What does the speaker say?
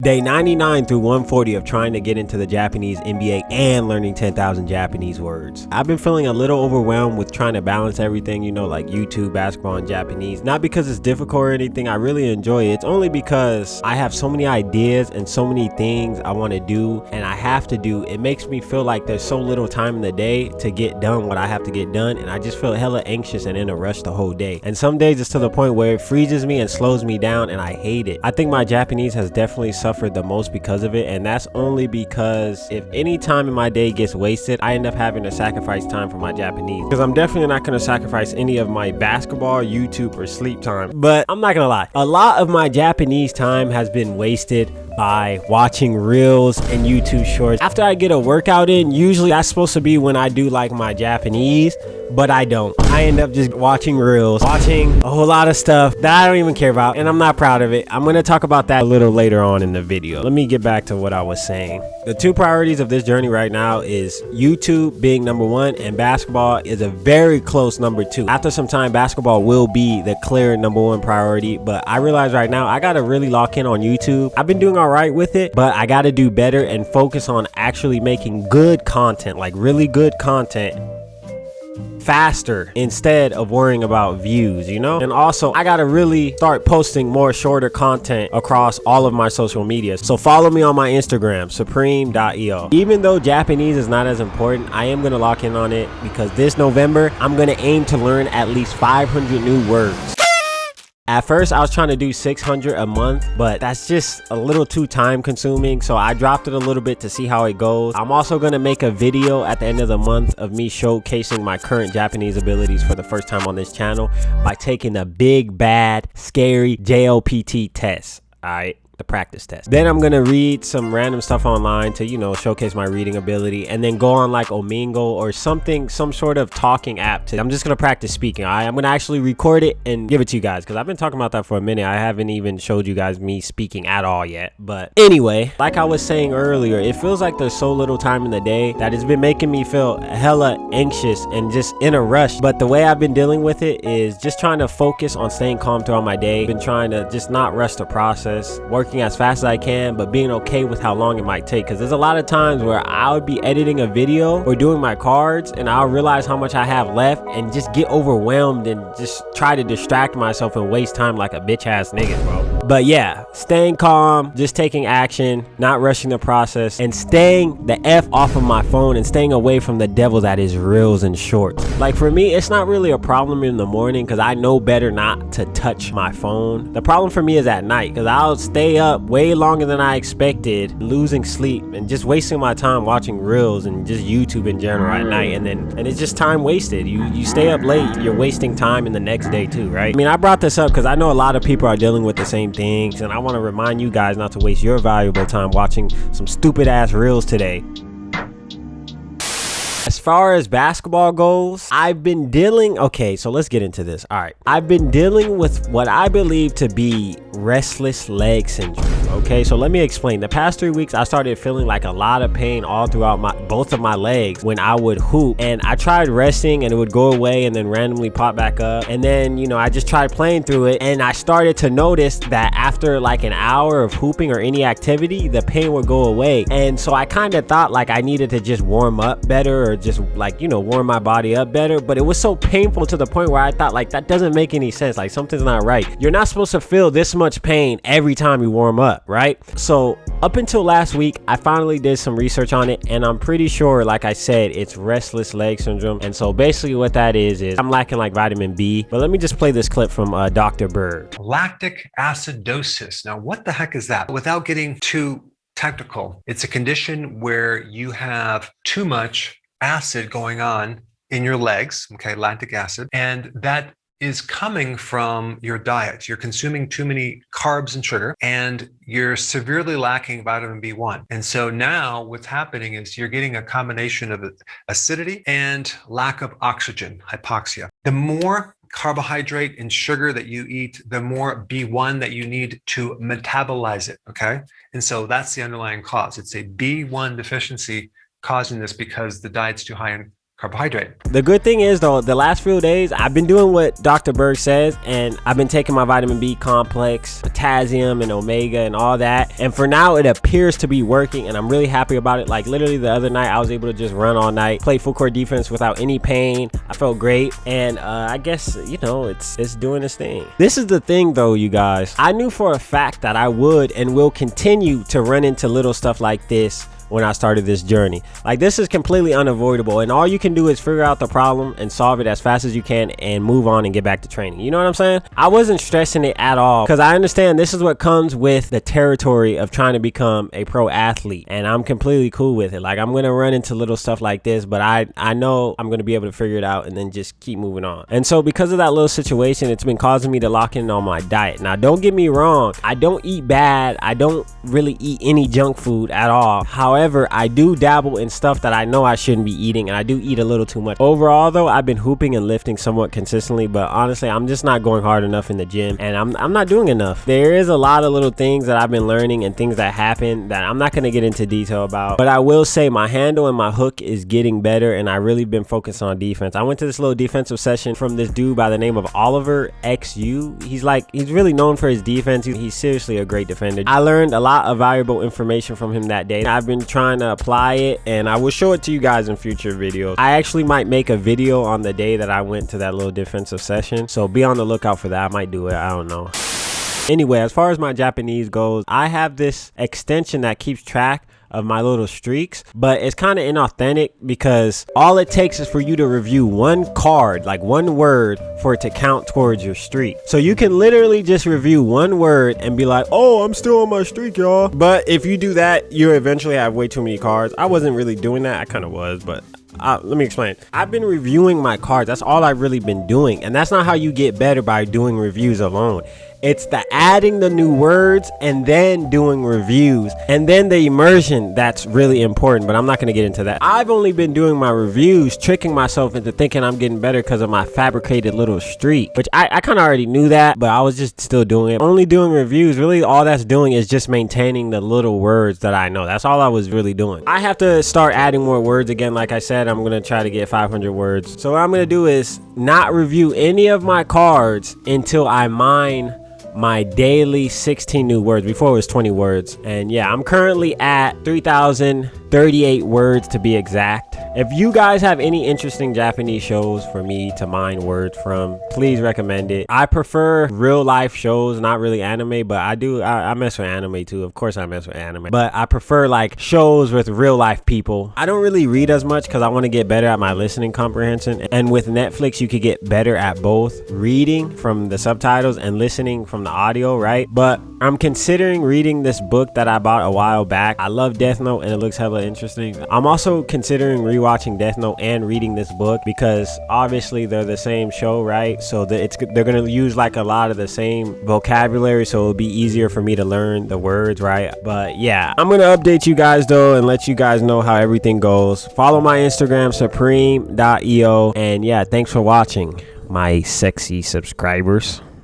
Day 99 through 140 of trying to get into the Japanese NBA and learning 10,000 Japanese words. I've been feeling a little overwhelmed with trying to balance everything, you know, like YouTube, basketball, and Japanese. Not because it's difficult or anything, I really enjoy it. It's only because I have so many ideas and so many things I want to do and I have to do. It makes me feel like there's so little time in the day to get done what I have to get done, and I just feel hella anxious and in a rush the whole day. And some days it's to the point where it freezes me and slows me down, and I hate it. I think my Japanese has definitely suffered the most because of it, and that's only because if any time in my day gets wasted, I end up having to sacrifice time for my Japanese, because I'm definitely not going to sacrifice any of my basketball, YouTube, or sleep time. But I'm not gonna lie, a lot of my Japanese time has been wasted by watching reels and YouTube shorts. After I get a workout in, usually that's supposed to be when I do like my Japanese, but I don't. I end up just watching reels, watching a whole lot of stuff that I don't even care about, and I'm not proud of it. I'm gonna talk about that a little later on in the video. Let me get back to what I was saying. The two priorities of this journey right now is YouTube being number one, and basketball is a very close number two. After some time, basketball will be the clear number one priority, but I realize right now I gotta really lock in on YouTube. I've been doing all right with it, but I gotta do better and focus on actually making good content, like really good content, faster instead of worrying about views, you know? And also, I gotta really start posting more shorter content across all of my social media. So follow me on my Instagram, SupremeEO. Even though Japanese is not as important, I am gonna lock in on it because this November, I'm gonna aim to learn at least 500 new words. At first, I was trying to do 600 a month, but that's just a little too time consuming, so I dropped it a little bit to see how it goes. I'm also going to make a video at the end of the month of me showcasing my current Japanese abilities for the first time on this channel by taking the big, bad, scary JLPT test. All right. The practice test. Then I'm gonna read some random stuff online to, you know, showcase my reading ability, and then go on like Omingo or something, some sort of talking app I'm just gonna practice speaking. All right, I'm gonna actually record it and give it to you guys because I've been talking about that for a minute. I haven't even showed you guys me speaking at all yet. But anyway, like I was saying earlier, it feels like there's so little time in the day that it's been making me feel hella anxious and just in a rush. But the way I've been dealing with it is just trying to focus on staying calm throughout my day. Been trying to just not rush the process, working as fast as I can, but being okay with how long it might take, because there's a lot of times where I would be editing a video or doing my cards and I'll realize how much I have left and just get overwhelmed and just try to distract myself and waste time like a bitch ass nigga, bro. But yeah, staying calm, just taking action, not rushing the process, and staying the F off of my phone and staying away from the devil that is reels and shorts. Like for me, it's not really a problem in the morning because I know better not to touch my phone. The problem for me is at night, because I'll stay up way longer than I expected, losing sleep and just wasting my time watching reels and just YouTube in general at night, and it's just time wasted. You stay up late, you're wasting time in the next day too, right? I mean, I brought this up because I know a lot of people are dealing with the same things, and I want to remind you guys not to waste your valuable time watching some stupid ass reels today. As far as basketball goes, I've been dealing, okay, so let's get into this. All right, I've been dealing with what I believe to be restless leg syndrome. Okay, so let me explain. The past 3 weeks, I started feeling like a lot of pain all throughout both of my legs when I would hoop, and I tried resting and it would go away and then randomly pop back up, and then, you know, I just tried playing through it, and I started to notice that after like an hour of hooping or any activity, the pain would go away. And so I kind of thought like I needed to just warm up better, or just like, you know, warm my body up better, but it was so painful to the point where I thought like that doesn't make any sense. Like something's not right. You're not supposed to feel this much pain every time you warm up, right? So up until last week, I finally did some research on it, and I'm pretty sure, like I said, it's restless leg syndrome. And so basically what that is I'm lacking like vitamin B. But let me just play this clip from Dr. Berg. Lactic acidosis. Now, what the heck is that? Without getting too technical, it's a condition where you have too much acid going on in your legs, okay, lactic acid, and that is coming from your diet. You're consuming too many carbs and sugar, and you're severely lacking vitamin B1. And so now what's happening is you're getting a combination of acidity and lack of oxygen, hypoxia. The more carbohydrate and sugar that you eat, the more B1 that you need to metabolize it, okay? And so that's the underlying cause. It's a B1 deficiency causing this because the diet's too high in carbohydrate. The good thing is though, the last few days I've been doing what Dr. Berg says, and I've been taking my vitamin B complex, potassium and omega and all that, and for now it appears to be working, and I'm really happy about it. Like literally the other night I was able to just run all night, play full court defense without any pain. I felt great, and I guess, you know, it's doing its thing. This is the thing though, you guys, I knew for a fact that I would and will continue to run into little stuff like this when I started this journey. Like, this is completely unavoidable, and all you can do is figure out the problem and solve it as fast as you can and move on and get back to training. You know what I'm saying? I wasn't stressing it at all, because I understand this is what comes with the territory of trying to become a pro athlete, and I'm completely cool with it. Like, I'm gonna run into little stuff like this, but I know I'm gonna be able to figure it out and then just keep moving on. And so because of that little situation, it's been causing me to lock in on my diet. Now, don't get me wrong, I don't eat bad. I don't really eat any junk food at all. However, I do dabble in stuff that I know I shouldn't be eating, and I do eat a little too much. Overall though, I've been hooping and lifting somewhat consistently, but honestly, I'm just not going hard enough in the gym, and I'm not doing enough. There is a lot of little things that I've been learning and things that happen that I'm not going to get into detail about, but I will say my handle and my hook is getting better, and I really been focused on defense. I went to this little defensive session from this dude by the name of Oliver XU. He's really known for his defense. He's seriously a great defender. I learned a lot of valuable information from him that day. I've been trying to apply it, and I will show it to you guys in future videos. I actually might make a video on the day that I went to that little defensive session, so be on the lookout for that. I might do it, I don't know. Anyway, as far as my Japanese goes, I have this extension that keeps track of my little streaks, but it's kind of inauthentic because all it takes is for you to review one card, like one word, for it to count towards your streak. So you can literally just review one word and be like, oh, I'm still on my streak, y'all. But if you do that, you eventually have way too many cards. I wasn't really doing that. I kind of was, but let me explain. I've been reviewing my cards. That's all I've really been doing, and that's not how you get better by doing reviews alone. It's the adding the new words and then doing reviews, and then the immersion that's really important, but I'm not going to get into that. I've only been doing my reviews, tricking myself into thinking I'm getting better because of my fabricated little streak, which I kind of already knew that, but I was just still doing it. Only doing reviews, really all that's doing is just maintaining the little words that I know. That's all I was really doing. I have to start adding more words again. Like I said, I'm going to try to get 500 words. So what I'm going to do is not review any of my cards until I mine my daily 16 new words. Before it was 20 words, and yeah, I'm currently at 3,038 words to be exact. If you guys have any interesting Japanese shows for me to mine words from, please recommend it. I prefer real life shows, not really anime, but I mess with anime too. Of course I mess with anime, but I prefer like shows with real life people. I don't really read as much because I want to get better at my listening comprehension, and with Netflix you could get better at both reading from the subtitles and listening from the audio, right? But I'm considering reading this book that I bought a while back. I love Death Note and it looks hella interesting. I'm also considering rewatching Death Note and reading this book because obviously they're the same show, right? So they're gonna use like a lot of the same vocabulary, so it'll be easier for me to learn the words, right? But yeah, I'm gonna update you guys though and let you guys know how everything goes. Follow my Instagram, SupremeEO, and yeah, thanks for watching, my sexy subscribers.